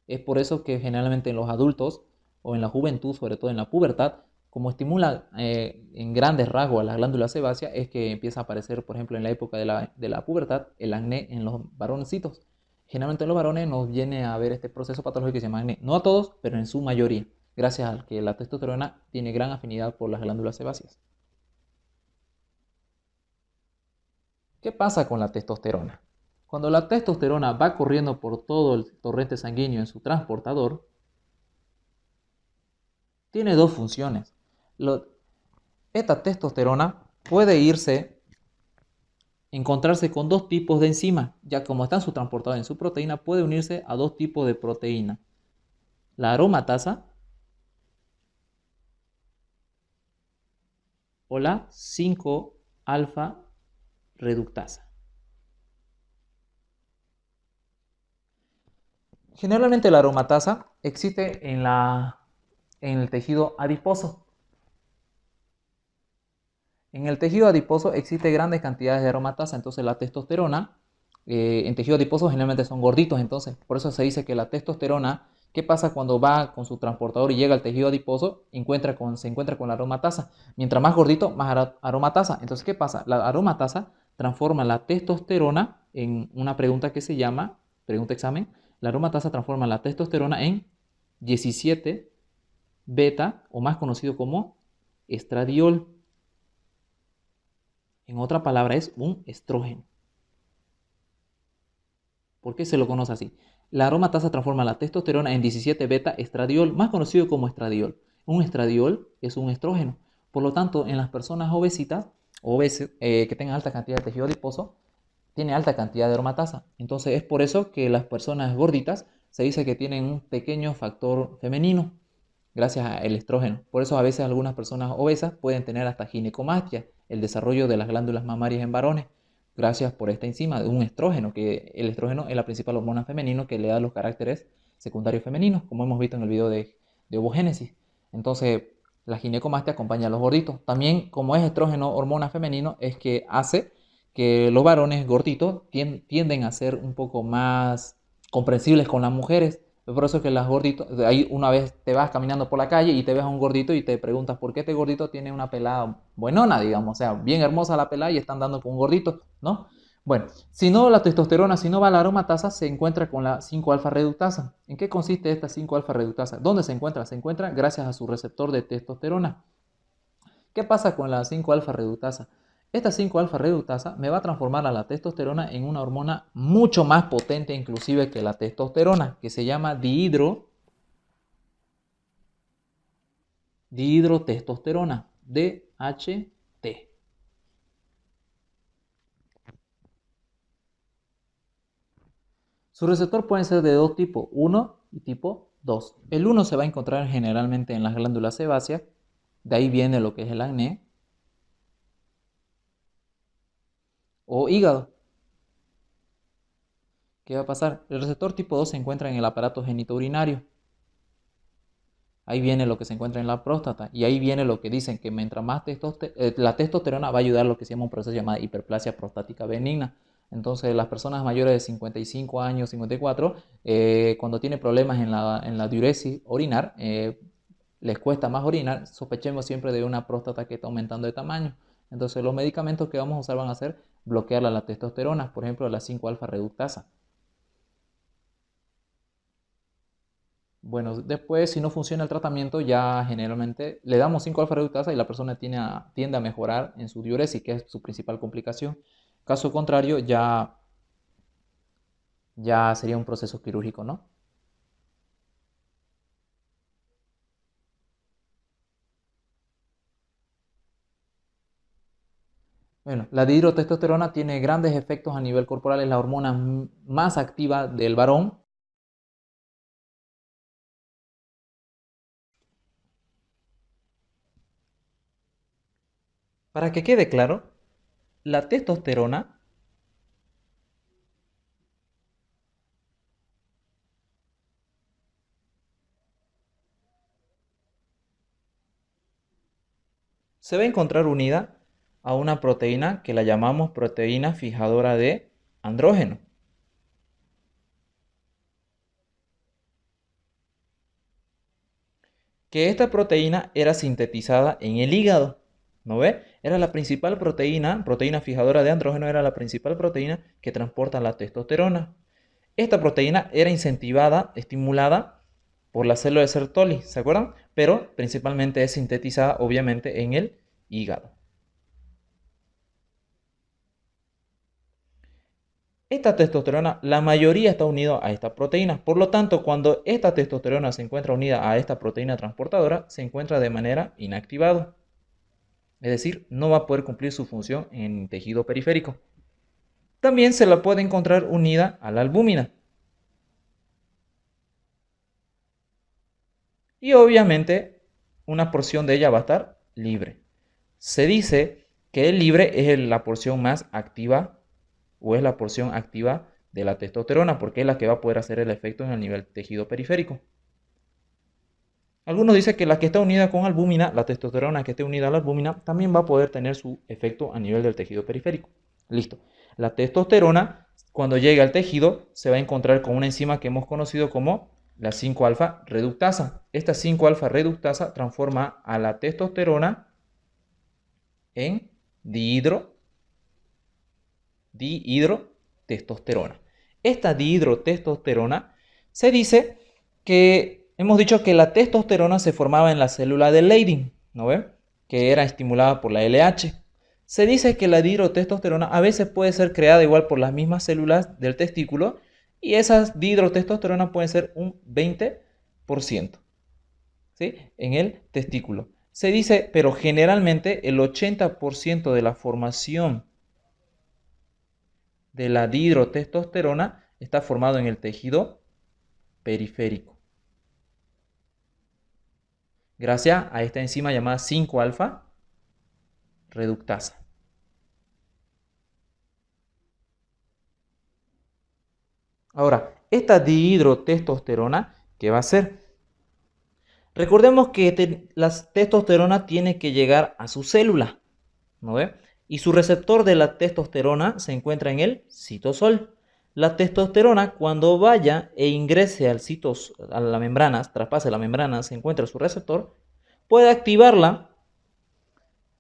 Es por eso que generalmente en los adultos o en la juventud, sobre todo en la pubertad, como estimula en grandes rasgos a las glándulas sebáceas, es que empieza a aparecer, por ejemplo, en la época de la pubertad, el acné en los varoncitos. Generalmente en los varones nos viene a ver este proceso patológico que se llama acné. No a todos, pero en su mayoría, gracias a que la testosterona tiene gran afinidad por las glándulas sebáceas. ¿Qué pasa con la testosterona? Cuando la testosterona va corriendo por todo el torrente sanguíneo en su transportador, tiene dos funciones. Esta testosterona puede encontrarse con dos tipos de enzimas, ya como está en su transportador en su proteína, puede unirse a dos tipos de proteína. La aromatasa o la 5-alfa reductasa. Generalmente la aromatasa existe en el tejido adiposo. En el tejido adiposo existe grandes cantidades de aromatasa, entonces la testosterona, en tejido adiposo generalmente son gorditos, entonces por eso se dice que la testosterona, ¿qué pasa cuando va con su transportador y llega al tejido adiposo? Se encuentra con la aromatasa. Mientras más gordito, más aromatasa. Entonces, ¿qué pasa? La aromatasa transforma la testosterona en una pregunta que se llama, pregunta examen, la aromatasa transforma la testosterona en 17 beta, o más conocido como estradiol. En otra palabra, es un estrógeno. ¿Por qué se lo conoce así? La aromatasa transforma la testosterona en 17 beta estradiol, más conocido como estradiol. Un estradiol es un estrógeno. Por lo tanto, en las personas obesitas, que tengan alta cantidad de tejido adiposo, tiene alta cantidad de aromatasa. Entonces es por eso que las personas gorditas se dice que tienen un pequeño factor femenino gracias al estrógeno. Por eso a veces algunas personas obesas pueden tener hasta ginecomastia, el desarrollo de las glándulas mamarias en varones, gracias por esta enzima de un estrógeno, que el estrógeno es la principal hormona femenina que le da los caracteres secundarios femeninos, como hemos visto en el video de ovogénesis. Entonces, la ginecomastia acompaña a los gorditos. También, como es estrógeno, hormona femenino, es que hace que los varones gorditos tienden a ser un poco más comprensibles con las mujeres. Por eso es que las gorditos, ahí una vez te vas caminando por la calle y te ves a un gordito y te preguntas por qué este gordito tiene una pelada buenona, digamos, o sea, bien hermosa la pelada y están dando con un gordito, ¿no? Bueno, si no la testosterona, si no va la aromatasa, se encuentra con la 5-alfa reductasa. ¿En qué consiste esta 5-alfa reductasa? ¿Dónde se encuentra? Se encuentra gracias a su receptor de testosterona. ¿Qué pasa con la 5-alfa reductasa? Esta 5-alfa reductasa me va a transformar a la testosterona en una hormona mucho más potente inclusive que la testosterona, que se llama dihidrotestosterona, DHT. Su receptor pueden ser de dos tipos, 1 y tipo 2. El 1 se va a encontrar generalmente en las glándulas sebáceas, de ahí viene lo que es el acné o hígado. ¿Qué va a pasar? El receptor tipo 2 se encuentra en el aparato genitourinario. Ahí viene lo que se encuentra en la próstata y ahí viene lo que dicen que mientras más la testosterona va a ayudar a lo que se llama un proceso llamado hiperplasia prostática benigna. Entonces las personas mayores de 55 años, 54, cuando tienen problemas en la diuresis orinar, les cuesta más orinar, sospechemos siempre de una próstata que está aumentando de tamaño. Entonces los medicamentos que vamos a usar van a ser bloquear la testosterona, por ejemplo la 5-alfa reductasa. Bueno, después si no funciona el tratamiento, ya generalmente le damos 5-alfa reductasa y la persona tiende a mejorar en su diuresis, que es su principal complicación. Caso contrario, ya sería un proceso quirúrgico, ¿no? Bueno, la dihidrotestosterona tiene grandes efectos a nivel corporal, es la hormona más activa del varón. Para que quede claro, la testosterona se va a encontrar unida a una proteína que la llamamos proteína fijadora de andrógeno. Que esta proteína era sintetizada en el hígado, ¿no ve? Era la principal proteína fijadora de andrógeno, era la principal proteína que transporta la testosterona. Esta proteína era incentivada, estimulada por la célula de Sertoli, ¿se acuerdan? Pero principalmente es sintetizada, obviamente, en el hígado. Esta testosterona, la mayoría está unida a esta proteína. Por lo tanto, cuando esta testosterona se encuentra unida a esta proteína transportadora, se encuentra de manera inactivada. Es decir, no va a poder cumplir su función en el tejido periférico. También se la puede encontrar unida a la albúmina. Y obviamente, una porción de ella va a estar libre. Se dice que el libre es la porción más activa o es la porción activa de la testosterona porque es la que va a poder hacer el efecto en el nivel tejido periférico. Algunos dicen que la que está unida con albúmina, la testosterona que esté unida a la albúmina, también va a poder tener su efecto a nivel del tejido periférico. Listo. La testosterona, cuando llegue al tejido, se va a encontrar con una enzima que hemos conocido como la 5-alfa reductasa. Esta 5-alfa reductasa transforma a la testosterona en dihidrotestosterona. Esta dihidrotestosterona se dice que hemos dicho que la testosterona se formaba en la célula de Leydig, ¿no ve? Que era estimulada por la LH. Se dice que la dihidrotestosterona a veces puede ser creada igual por las mismas células del testículo y esas dihidrotestosterona pueden ser un 20%, ¿sí? En el testículo. Se dice, pero generalmente el 80% de la formación de la dihidrotestosterona está formado en el tejido periférico, gracias a esta enzima llamada 5-alfa reductasa. Ahora, esta dihidrotestosterona, ¿qué va a hacer? Recordemos que la testosterona tiene que llegar a su célula, ¿no ve? Y su receptor de la testosterona se encuentra en el citosol. La testosterona, cuando vaya e ingrese a la membrana, traspase la membrana, se encuentra su receptor, puede activarla,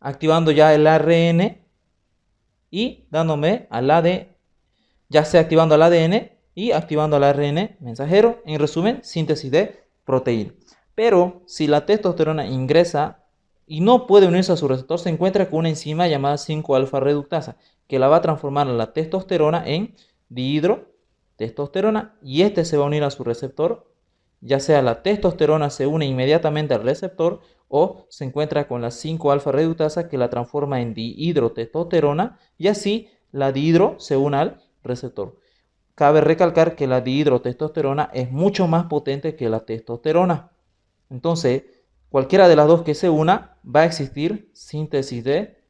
activando ya el ARN y dándome al ADN, ya sea activando el ADN y activando el ARN mensajero, en resumen, síntesis de proteína. Pero si la testosterona ingresa y no puede unirse a su receptor, se encuentra con una enzima llamada 5-alfa reductasa, que la va a transformar la testosterona en dihidrotestosterona y este se va a unir a su receptor, ya sea la testosterona se une inmediatamente al receptor o se encuentra con la 5-alfa reductasa que la transforma en dihidrotestosterona y así la dihidro se une al receptor. Cabe recalcar que la dihidrotestosterona es mucho más potente que la testosterona. Entonces, cualquiera de las dos que se una, va a existir síntesis de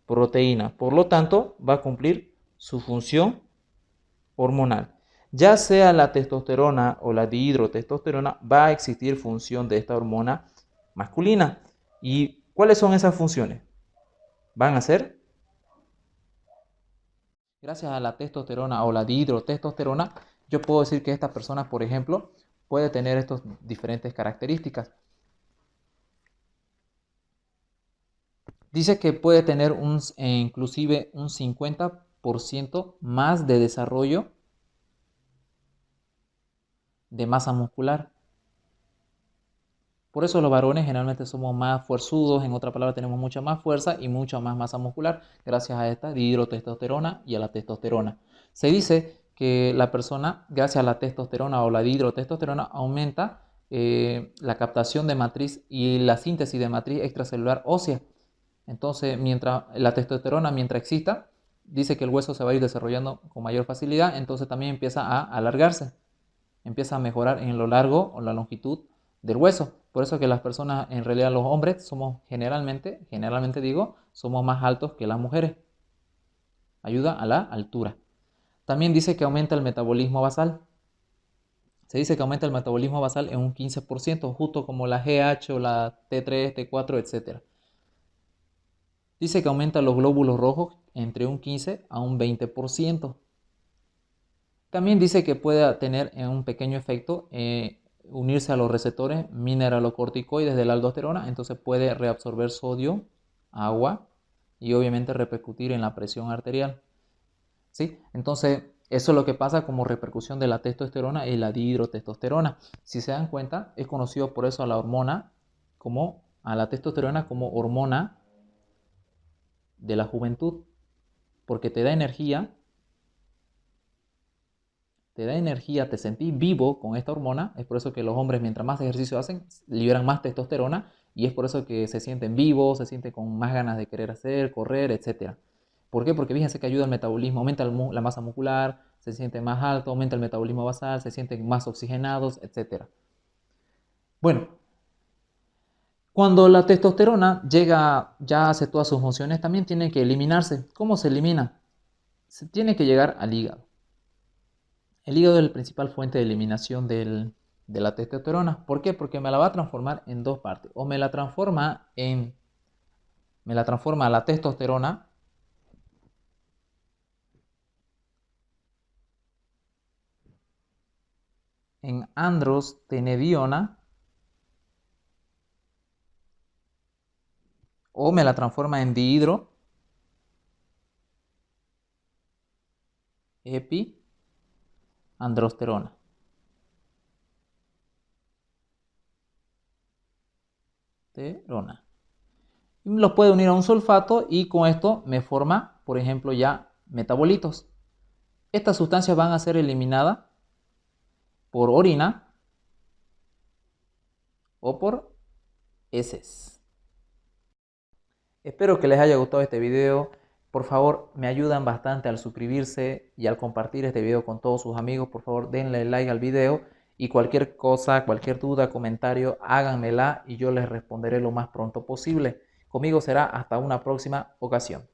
proteína. Por lo tanto, va a cumplir su función hormonal. Ya sea la testosterona o la dihidrotestosterona, va a existir función de esta hormona masculina. ¿Y cuáles son esas funciones? Van a ser, gracias a la testosterona o la dihidrotestosterona, yo puedo decir que esta persona, por ejemplo, puede tener estas diferentes características. Dice que puede tener inclusive un 50% más de desarrollo de masa muscular. Por eso los varones generalmente somos más fuerzudos, en otra palabra tenemos mucha más fuerza y mucha más masa muscular gracias a esta dihidrotestosterona y a la testosterona. Se dice que la persona, gracias a la testosterona o la dihidrotestosterona, aumenta la captación de matriz y la síntesis de matriz extracelular ósea. Entonces, mientras la testosterona, mientras exista, dice que el hueso se va a ir desarrollando con mayor facilidad, entonces también empieza a alargarse, empieza a mejorar en lo largo o la longitud del hueso. Por eso que las personas, en realidad los hombres, somos generalmente digo, somos más altos que las mujeres. Ayuda a la altura. También dice que aumenta el metabolismo basal. Se dice que aumenta el metabolismo basal en un 15%, justo como la GH o la T3, T4, etc. Dice que aumenta los glóbulos rojos entre un 15 a un 20%. También dice que puede tener un pequeño efecto unirse a los receptores mineralocorticoides de la aldosterona, entonces puede reabsorber sodio, agua y obviamente repercutir en la presión arterial. ¿Sí? Entonces, eso es lo que pasa como repercusión de la testosterona y la dihidrotestosterona. Si se dan cuenta, es conocido por eso a la hormona a la testosterona como hormona de la juventud, porque te sentís vivo con esta hormona. Es por eso que los hombres, mientras más ejercicio hacen, liberan más testosterona, y es por eso que se sienten vivos, se sienten con más ganas de querer hacer, correr, etc. ¿Por qué? Porque fíjense que ayuda al metabolismo, aumenta la masa muscular, se siente más alto, aumenta el metabolismo basal, se sienten más oxigenados, etc. Bueno, cuando la testosterona ya hace todas sus funciones, también tiene que eliminarse. ¿Cómo se elimina? Se tiene que llegar al hígado. El hígado es la principal fuente de eliminación de la testosterona. ¿Por qué? Porque me la va a transformar en dos partes. O me la transforma la testosterona en androstenediona, o me la transforma en dihidroepiandrosterona. Los puede unir a un sulfato y con esto me forma, por ejemplo, ya metabolitos. Estas sustancias van a ser eliminadas por orina o por heces. Espero que les haya gustado este video. Por favor, me ayudan bastante al suscribirse y al compartir este video con todos sus amigos. Por favor, denle like al video, y cualquier cosa, cualquier duda, comentario, háganmela y yo les responderé lo más pronto posible. Conmigo será hasta una próxima ocasión.